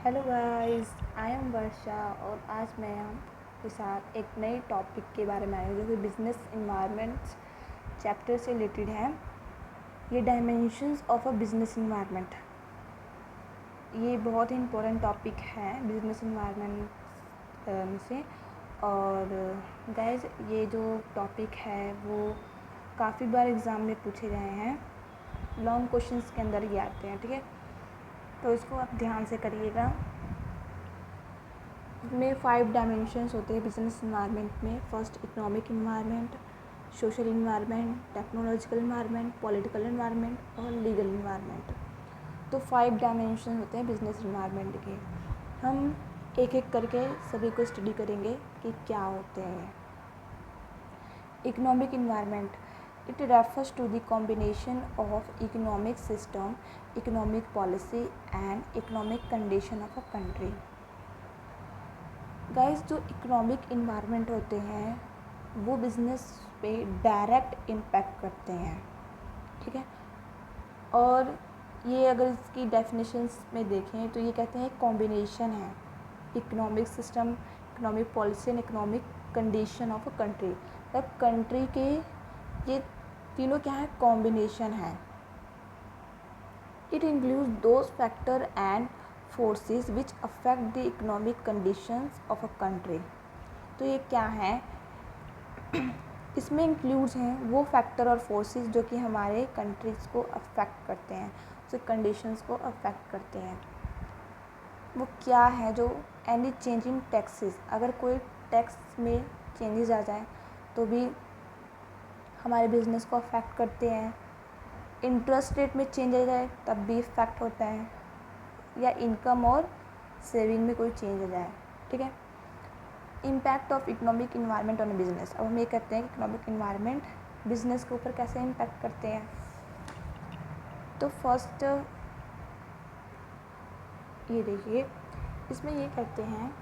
Hello guys, I am वर्षा और आज मैं आपके साथ एक नए टॉपिक के बारे में आई हूँ जो कि बिजनेस इन्वायरमेंट चैप्टर से रिलेटेड है। ये dimensions of a business environment, ये बहुत ही इम्पोर्टेंट टॉपिक है बिजनेस इन्वायरमेंट में से। और गाइस, ये जो टॉपिक है वो काफ़ी बार एग्ज़ाम में पूछे गए हैं, लॉन्ग क्वेश्चंस के अंदर ये आते हैं, ठीक है। तो इसको आप ध्यान से करिएगा। में 5 डायमेंशंस होते हैं बिजनेस इन्वायरमेंट में। First economic environment, social environment, technological environment, political environment और लीगल इन्वायरमेंट। तो 5 डायमेंशन होते हैं बिजनेस इन्वायरमेंट के। हम एक एक करके सभी को स्टडी करेंगे कि क्या होते हैं। Economic environment, it refers to the combination of economic system, economic policy and economic condition of a country. Guys, जो इकोनॉमिक इन्वायरमेंट होते हैं वो बिज़नेस पे डायरेक्ट इम्पैक्ट करते हैं, ठीक है। और ये अगर इसकी डेफिनेशंस में देखें तो ये कहते हैं कॉम्बिनेशन है economic system, economic policy and economic condition of a country. मतलब कंट्री के ये तीनों क्या है, कॉम्बिनेशन है। It includes those factor and forces which affect the economic conditions of a country. तो ये क्या है, इसमें इंक्लूड्स हैं वो फैक्टर और फोर्सेस जो कि हमारे कंट्रीज़ को अफेक्ट करते हैं, उसके कंडीशंस को अफेक्ट करते हैं। वो क्या है, जो एनी चेंज इन टैक्सेस, अगर कोई टैक्स में चेंजेस आ जाए तो भी हमारे बिजनेस को अफेक्ट करते हैं। इंटरेस्ट रेट में चेंज आ जाए तब भी इफेक्ट होता है, या इनकम और सेविंग में कोई चेंज आ जाए, ठीक है। Impact of economic environment on business. अब हम ये कहते हैं कि इकोनॉमिक इन्वायरमेंट बिजनेस के ऊपर कैसे इम्पैक्ट करते हैं। तो फर्स्ट ये देखिए, इसमें ये कहते हैं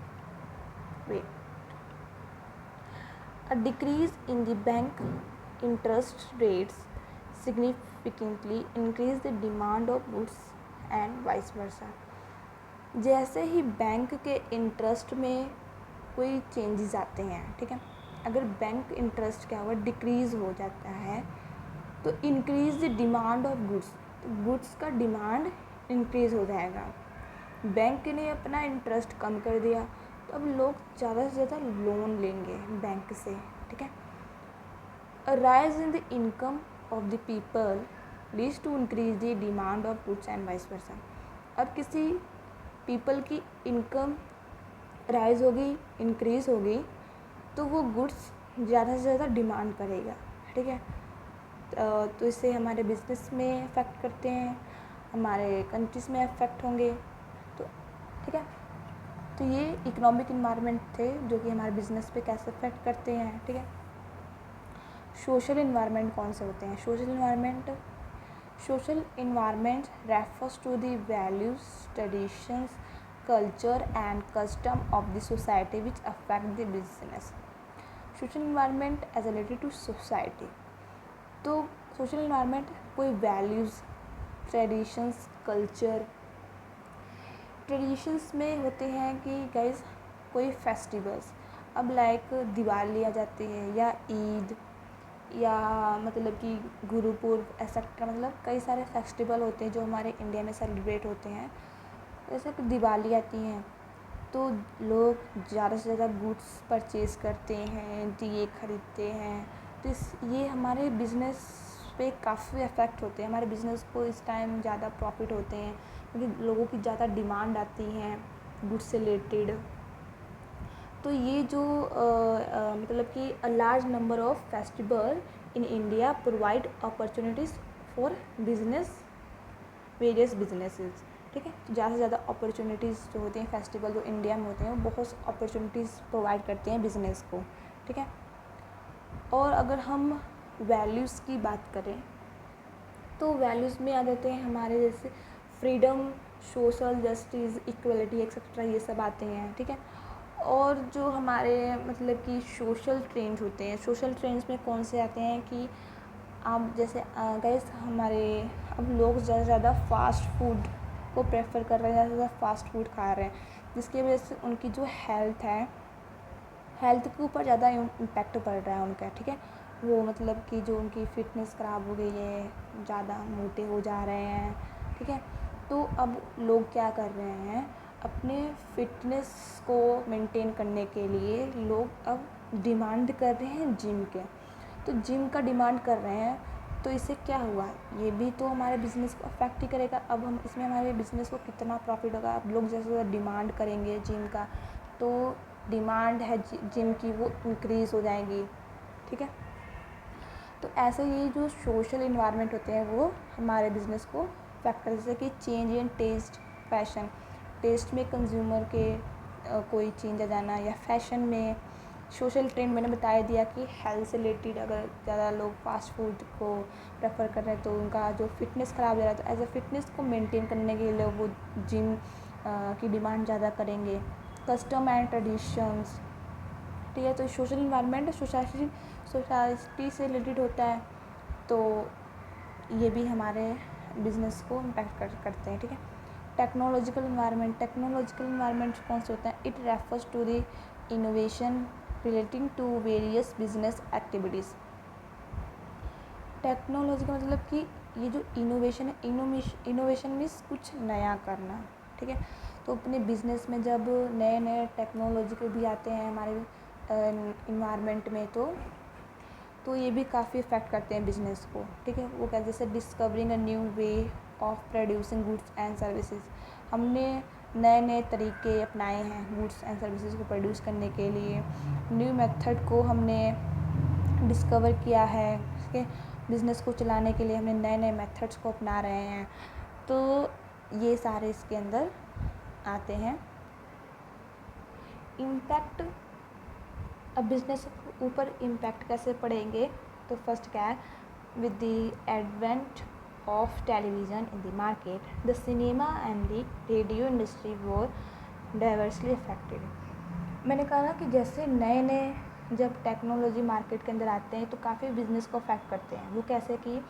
a decrease in the bank interest rates significantly increase the demand of goods and vice versa। जैसे ही बैंक के इंटरेस्ट में कोई चेंजेस आते हैं, ठीक है, अगर बैंक इंटरेस्ट क्या हुआ, डिक्रीज़ हो जाता है तो increase the demand of goods, तो गुड्स का डिमांड इंक्रीज़ हो जाएगा। बैंक ने अपना इंटरेस्ट कम कर दिया तो अब लोग ज़्यादा से ज़्यादा लोन लेंगे बैंक से, ठीक है। A rise in the income of the people leads to increase the demand of goods and vice versa. अब किसी पीपल की इनकम राइज होगी, इंक्रीज़ होगी, तो वो गुड्स ज़्यादा से ज़्यादा डिमांड करेगा, ठीक है। तो इससे हमारे बिजनेस में अफेक्ट करते हैं, हमारे कंट्रीज़ में अफेक्ट होंगे, तो ठीक है। तो ये इकोनॉमिक इन्वायरमेंट थे जो कि हमारे बिजनेस पे कैसे अफेक्ट करते हैं, ठीक है। सोशल इन्वायरमेंट कौन से होते हैं। Social environment refers to the values, traditions, culture and custom of the society which affect the business. Social environment as related to society. तो सोशल इन्वायरमेंट कोई वैल्यूज़, ट्रेडिशंस, कल्चर। ट्रेडिशंस में होते हैं कि गाइस कोई फेस्टिवल्स, अब like Diwali आ जाती है या ईद या मतलब कि गुरुपुर्ब एक्सेट्रा, मतलब कई सारे फेस्टिवल होते हैं जो हमारे इंडिया में सेलिब्रेट होते हैं। जैसे कि दिवाली आती हैं तो लोग ज़्यादा से ज़्यादा गुड्स परचेज़ करते हैं, दिए खरीदते हैं। तो ये हमारे बिज़नेस पे काफ़ी अफेक्ट होते हैं। हमारे बिज़नेस को इस टाइम ज़्यादा प्रॉफिट होते हैं क्योंकि लोगों की ज़्यादा डिमांड आती है गुड्स से रिलेटेड। तो ये जो मतलब कि a large number of festival in India provide opportunities for business, various businesses, ठीक है। तो ज़्यादा से ज़्यादा अपॉर्चुनिटीज़ जो होती हैं फेस्टिवल जो इंडिया में होते हैं वो बहुत अपॉर्चुनिटीज़ प्रोवाइड करते हैं बिज़नेस को, ठीक है। और अगर हम वैल्यूज़ की बात करें तो वैल्यूज़ में आ जाते हैं हमारे जैसे freedom, social justice, equality etcetera, ये सब आते हैं, ठीक है। और जो हमारे मतलब कि सोशल ट्रेंड्स होते हैं, सोशल ट्रेंड्स में कौन से आते हैं कि आप जैसे गाइस हमारे अब लोग ज़्यादा से ज़्यादा फास्ट फूड को प्रेफर कर रहे हैं, ज़्यादा फास्ट फूड खा रहे हैं, जिसकी वजह से उनकी जो हेल्थ है, हेल्थ के ऊपर ज़्यादा इम्पैक्ट पड़ रहा है उनका, ठीक है। वो मतलब कि जो उनकी फ़िटनेस ख़राब हो गई है, ज़्यादा मोटे हो जा रहे हैं, ठीक है। तो अब लोग क्या कर रहे हैं, अपने फ़िटनेस को मेंटेन करने के लिए लोग अब डिमांड कर रहे हैं जिम के। तो जिम का डिमांड कर रहे हैं, तो इससे क्या हुआ, ये भी तो हमारे बिज़नेस को अफेक्ट ही करेगा। अब हम इसमें हमारे बिज़नेस को कितना प्रॉफिट होगा। अब लोग जैसे डिमांड करेंगे जिम का, तो डिमांड है जिम की वो इंक्रीज़ हो जाएगी, ठीक है। तो ऐसे ही जो सोशल इन्वायरमेंट होते हैं वो हमारे बिज़नेस को अफेक्ट करते हैं, जैसे कि change in taste, fashion, taste में कंज्यूमर के कोई चेंज आ जाना, या फैशन में सोशल ट्रेंड। मैंने बता दिया कि हेल्थ से रिलेटेड अगर ज़्यादा लोग फास्ट फूड को प्रेफर कर रहे हैं तो उनका जो फिटनेस ख़राब हो रहा है, तो एज अ फिटनेस को मेंटेन करने के लिए वो जिम की डिमांड ज़्यादा करेंगे। कस्टम एंड ट्रेडिशंस, ठीक है। तो सोशल इन्वायरमेंट सोसाइटी से रिलेटेड होता है, तो ये भी हमारे बिज़नेस को इम्पैक्ट करते हैं, ठीक है। टेक्नोलॉजिकल इन्वायरमेंट कौन से होता है, it refers to the innovation relating to various business activities. Technology का मतलब कि ये जो इनोवेशन है, इनोवेशन मीन्स कुछ नया करना, ठीक है। तो अपने बिज़नेस में जब नए नए टेक्नोलॉजी के भी आते हैं हमारे इन्वायरमेंट में, तो ये भी काफ़ी इफ़ेक्ट करते हैं बिज़नेस को, ठीक है। वो क्या, जैसे discovering a new way of producing goods and services, हमने नए नए तरीके अपनाए हैं गुड्स एंड सर्विसेज को प्रोड्यूस करने के लिए। न्यू मेथड को हमने डिस्कवर किया है, ठीक है। बिज़नेस को चलाने के लिए हमने नए नए मेथड्स को अपना रहे हैं, तो ये सारे इसके अंदर आते हैं। इम्पैक्ट, अब बिज़नेस के ऊपर इम्पैक्ट कैसे पड़ेंगे, तो फर्स्ट क्या है, with the advent of television in the market the cinema and the radio industry were diversely affected. मैंने कहा ना कि जैसे नए नए जब टेक्नोलॉजी मार्केट के अंदर आते हैं तो काफ़ी बिज़नेस को अफेक्ट करते हैं। वो कैसे कि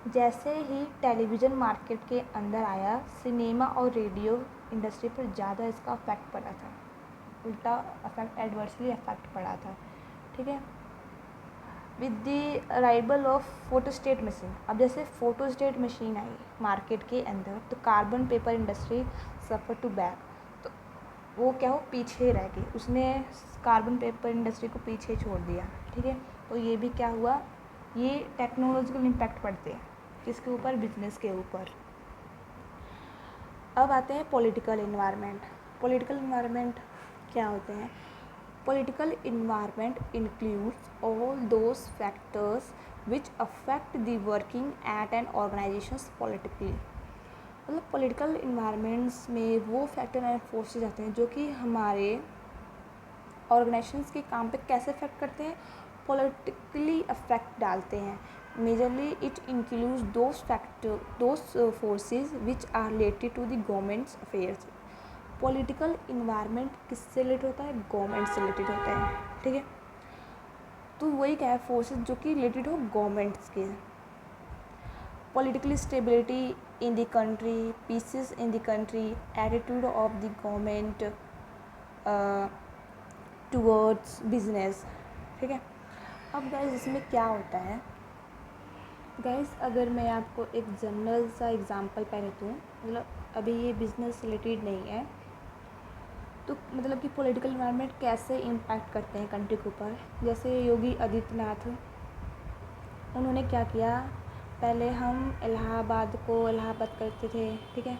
जैसे ही टेलीविज़न मार्केट के अंदर आया, सिनेमा और रेडियो इंडस्ट्री पर ज़्यादा इसका अफेक्ट पड़ा था, उल्टा अफेक्ट, एडवर्सली अफेक्ट पड़ा था, ठीक है। With the arrival of photostat machine, अब जैसे फोटोस्टेट मशीन आई मार्केट के अंदर, तो carbon paper industry suffer to back, तो वो क्या हो, पीछे रह गई, उसने कार्बन पेपर इंडस्ट्री को पीछे छोड़ दिया, ठीक है। तो ये भी क्या हुआ, ये टेक्नोलॉजिकल इम्पैक्ट पड़ते हैं किसके ऊपर, बिजनेस के ऊपर। अब आते हैं पॉलिटिकल इन्वायरमेंट। पॉलिटिकल इन्वायरमेंट क्या होते हैं, political environment includes all those factors which affect the working at an organisations politically. मतलब पॉलिटिकल इन्वायरमेंट्स में वो फैक्टर एंड फोर्सेस आते हैं जो कि हमारे ऑर्गेनाइजेशंस के काम पे कैसे अफेक्ट करते हैं, पॉलिटिकली अफेक्ट डालते हैं। Majorly it includes those forces which are related to the governments affairs. Political environment किससे रिलेटेड होता है, गवर्नमेंट से रिलेटेड होता है, ठीक है। तो वही क्या है, फोर्सेस जो कि रिलेटेड हो गवर्नमेंट्स के। Political stability in the country, pieces in the country, attitude of the government towards business, ठीक है। अब गाइस इसमें क्या होता है, गाइस अगर मैं आपको एक जनरल सा एग्जांपल पहले दूँ, मतलब अभी ये बिज़नेस रिलेटेड नहीं है, तो मतलब कि पॉलिटिकल इन्वायरमेंट कैसे इम्पैक्ट करते हैं कंट्री के ऊपर। जैसे योगी आदित्यनाथ, उन्होंने क्या किया, पहले हम इलाहाबाद करते थे, ठीक है।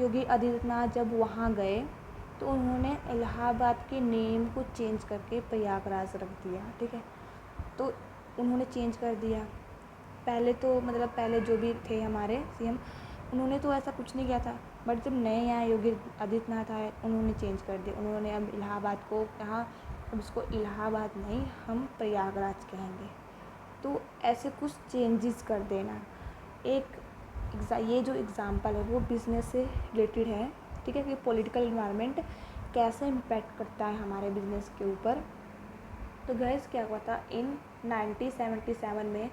योगी आदित्यनाथ जब वहाँ गए तो उन्होंने इलाहाबाद के नेम को चेंज करके प्रयागराज रख दिया, ठीक है। तो उन्होंने चेंज कर दिया। पहले तो मतलब पहले जो भी थे हमारे सीएम, उन्होंने तो ऐसा कुछ नहीं किया था, बट जब नए आए योगी आदित्यनाथ आए, उन्होंने चेंज कर दिया। उन्होंने अब इलाहाबाद को कहा, अब इसको इलाहाबाद नहीं, हम प्रयागराज कहेंगे। तो ऐसे कुछ चेंजेस कर देना। ये जो एग्ज़ाम्पल है वो बिज़नेस से रिलेटेड है, ठीक है, कि पॉलिटिकल इन्वायरमेंट कैसे इम्पैक्ट करता है हमारे बिज़नेस के ऊपर। तो गैस क्या हुआ था, इन 1977 में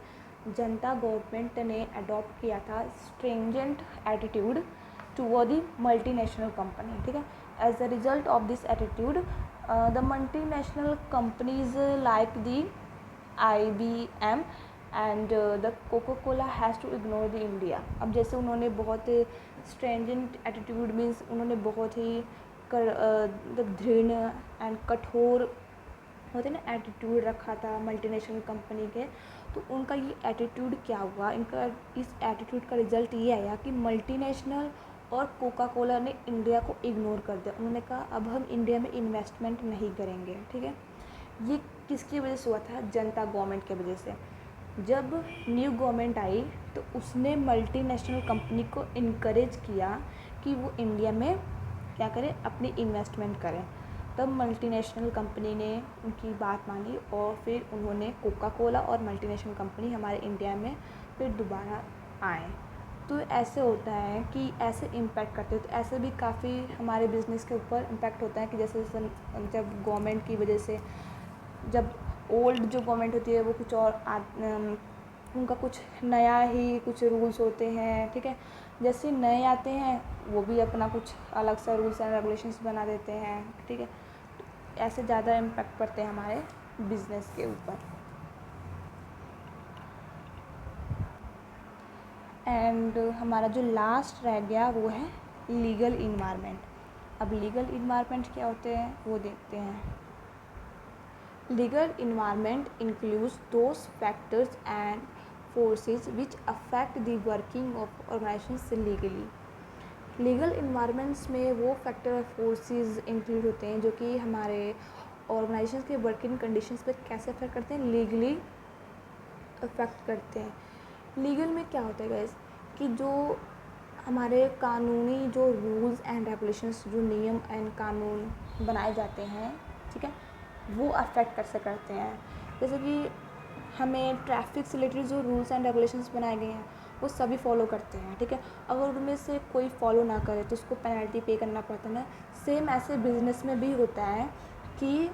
जनता गवर्नमेंट ने अडॉप्ट किया था stringent attitude toward the multinational company, ठीक है. As a result of this attitude, the multinational companies like the IBM and the Coca Cola has to ignore the India. अब जैसे उन्होंने बहुत स्ट्रेंजेंट एटीट्यूड मीन्स उन्होंने बहुत ही दृढ़ एंड कठोर होते ना एटीट्यूड रखा था मल्टीनेशनल कंपनी के. तो उनका ये एटीट्यूड क्या हुआ, इनका इस एटीट्यूड का रिजल्ट ये आया कि मल्टीनेशनल और कोका कोला ने इंडिया को इग्नोर कर दिया. उन्होंने कहा अब हम इंडिया में इन्वेस्टमेंट नहीं करेंगे, ठीक है. ये किसकी वजह से हुआ था? जनता गवर्नमेंट की वजह से. जब न्यू गवर्नमेंट आई तो उसने मल्टीनेशनल कंपनी को इनकरेज किया कि वो इंडिया में क्या करें, अपनी इन्वेस्टमेंट करें. तब मल्टीनेशनल कंपनी ने उनकी बात मानी और फिर उन्होंने कोका कोला और मल्टीनेशनल कंपनी हमारे इंडिया में फिर दोबारा आए. तो ऐसे होता है कि ऐसे इम्पैक्ट करते हैं. तो ऐसे भी काफ़ी हमारे बिज़नेस के ऊपर इम्पैक्ट होता है कि जैसे जब गवर्नमेंट की वजह से, जब ओल्ड जो गवर्नमेंट होती है वो कुछ और उनका कुछ नया ही कुछ रूल्स होते हैं, ठीक है. जैसे नए आते हैं वो भी अपना कुछ अलग सा रूल्स एंड रेगुलेशंस बना देते हैं, ठीक है. तो ऐसे ज़्यादा इम्पैक्ट पड़ते हैं हमारे बिजनेस के ऊपर. एंड हमारा जो लास्ट रह गया वो है लीगल इन्वायरमेंट. अब लीगल इन्वायरमेंट क्या होते हैं वो देखते हैं. Legal environment includes those factors and forces which affect the working of organizations legally. Legal environments में वो factor और forces include होते हैं जो कि हमारे organizations के working conditions पर कैसे affect करते हैं, legally affect करते हैं. legal में क्या होता है guys कि जो हमारे कानूनी जो rules and regulations, जो नियम एंड कानून बनाए जाते हैं, ठीक है, वो अफेक्ट कर सकते हैं. जैसे कि हमें ट्रैफिक से रिलेटेड जो रूल्स एंड रेगुलेशंस बनाए गए हैं वो सभी फॉलो करते हैं, ठीक है. अगर उनमें से कोई फॉलो ना करे तो उसको पेनल्टी पे करना पड़ता है ना. सेम ऐसे बिजनेस में भी होता है कि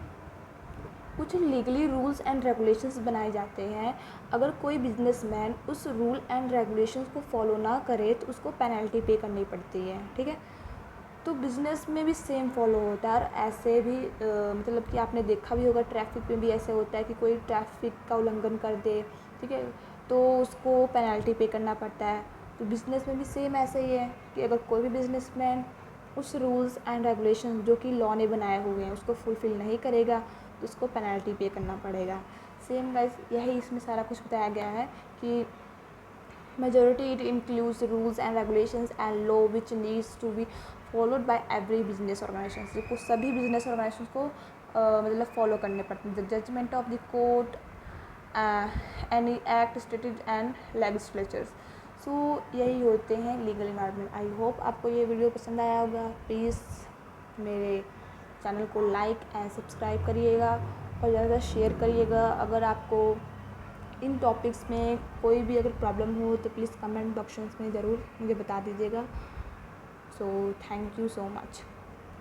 कुछ लीगली रूल्स एंड रेगुलेशंस बनाए जाते हैं. अगर कोई बिजनेसमैन उस रूल एंड रेगुलेशंस को फॉलो ना करे तो उसको पेनल्टी पे करनी पड़ती है, ठीक है. तो बिज़नेस में भी सेम फॉलो होता है. और ऐसे भी मतलब कि आपने देखा भी होगा ट्रैफिक में भी ऐसे होता है कि कोई ट्रैफिक का उल्लंघन कर दे, ठीक है, तो उसको पेनल्टी पे करना पड़ता है. तो बिज़नेस में भी सेम ऐसे ही है कि अगर कोई भी बिजनेसमैन उस रूल्स एंड रेगुलेशन जो कि लॉ ने बनाए हुए हैं उसको फुलफ़िल नहीं करेगा तो उसको पेनल्टी पे करना पड़ेगा. सेम गाइस यही इसमें सारा कुछ बताया गया है कि majority it includes rules and regulations and law which needs to be followed by every business organization. जिसको सभी बिजनेस ऑर्गेनाइजेशन को मतलब फॉलो करने पड़ते हैं. The judgement of the court, any act stated and legislatures. So यही होते हैं लीगल इन्वायरमेंट. आई होप आपको ये वीडियो पसंद आया होगा. प्लीज़ मेरे चैनल को लाइक एंड सब्सक्राइब करिएगा और ज़्यादा शेयर करिएगा. अगर आपको इन टॉपिक्स में कोई भी अगर प्रॉब्लम हो तो प्लीज़ कमेंट बॉक्स में ज़रूर मुझे बता दीजिएगा. So thank you so much.